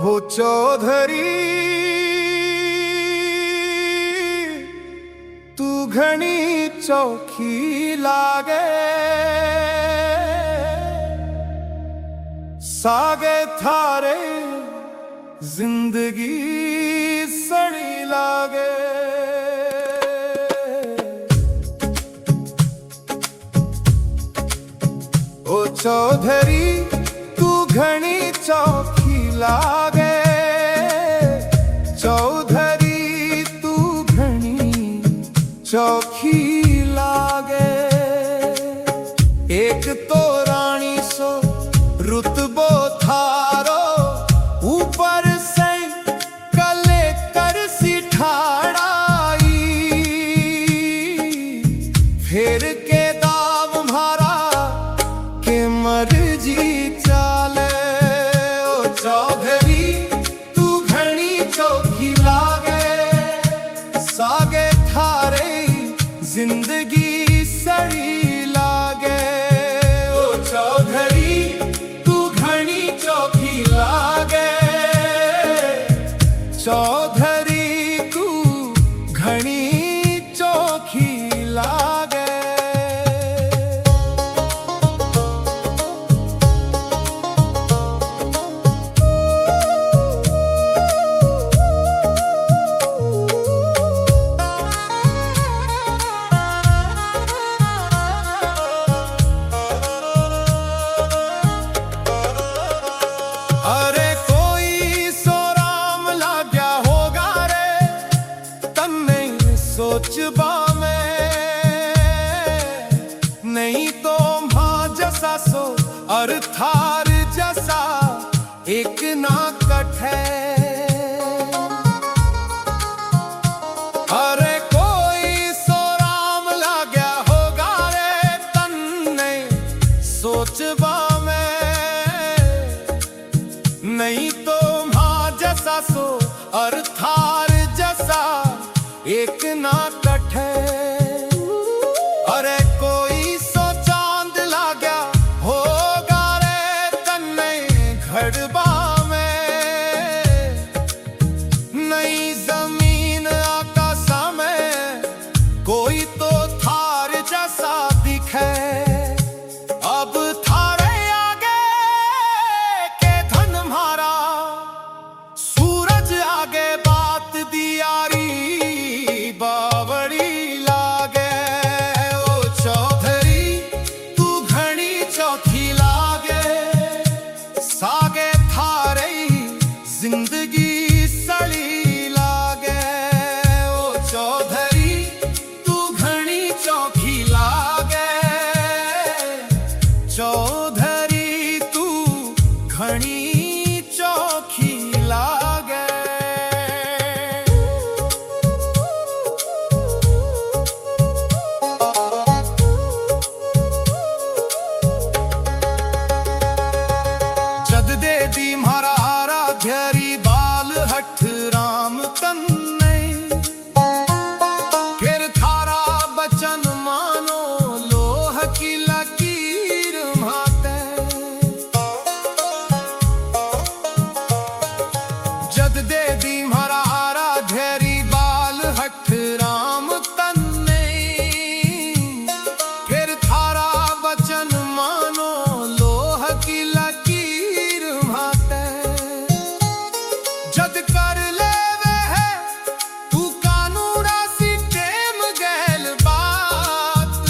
हो चौधरी तू घनी चौखी लागे, सागे थारे जिंदगी सड़ी लागे। ओ चौधरी तू घनी चौखी लागे, चौधरी तू घनी चौखी लागे। एक तो रानी सो रुतबो थारो, ऊपर से कले कर सिठाड़ाई, फेर के दाव मारा के मर्जी चाले। ओ चौधरी तू घनी चौखी लागे, सागे थारे जिंदगी सड़ी लागे। ओ चौधरी तू घनी चौखी लागे, चौधरी तू घनी चौखी लागे। अरे कोई सो राम लाग्या होगा रे, तन नहीं सोचबा में, नहीं तो मां जैसा सो और थार जैसा एक ना कठे। अरे कोई सो राम लाग्या होगा रे, तन नहीं सोचबा नहीं तो मां जैसा सो और थार जैसा एक ना कठे। अरे कोई सो चांद लाग्या होगा रे, तन्ने घड़बा में, नहीं जमीन आकाशा में कोई तो थार जैसा दिखे। अब थारे आगे के धन मारा, सूरज आगे बात दियारी बावड़ी लागे। ओ चौधरी तू घनी चौखी लागे, सागे थारे जिंदगी सड़ी लागे। ओ चौधरी तू घनी चौखी लागे, चौधरी तू घनी चौखी लागे। जद दे दी म्हारा आराध्यरी बाल हठ राम तन्ने, फिर थारा बचन मानो लोह की लकीर माते। जद दे दी म्हारा आराध्यरी बाल हठ राम तन्ने, फिर थारा बचन मानो लोह की लकीर माते। जद कर ले वे है तू कानूना सी टेम गैल बात,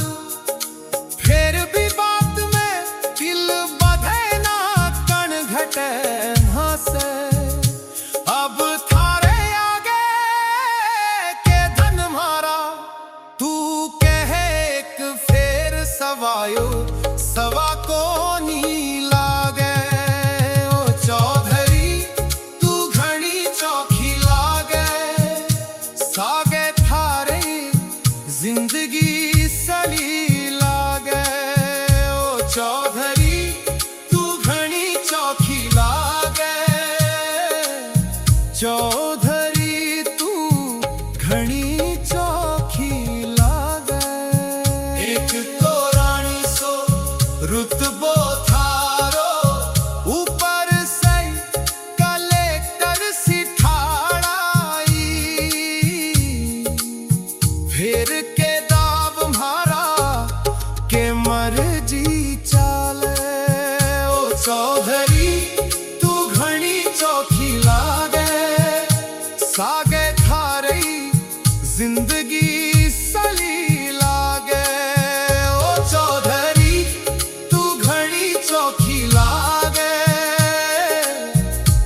फिर भी बात में दिल बधे ना कण घटे ना से। अब थारे आगे के धन मारा, तू कहे एक फेर सवायो सवा को नी लागे। ओ चौधरी तू घनी चौखी लागे, सागे थारे जिंदगी सड़ी लागे। ओ चौधरी तू घनी चौखी लागे, चौधरी तू घनी चौखी लागे। एक तो रानी सो रुतबो थारो, ऊपर से कले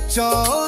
चौ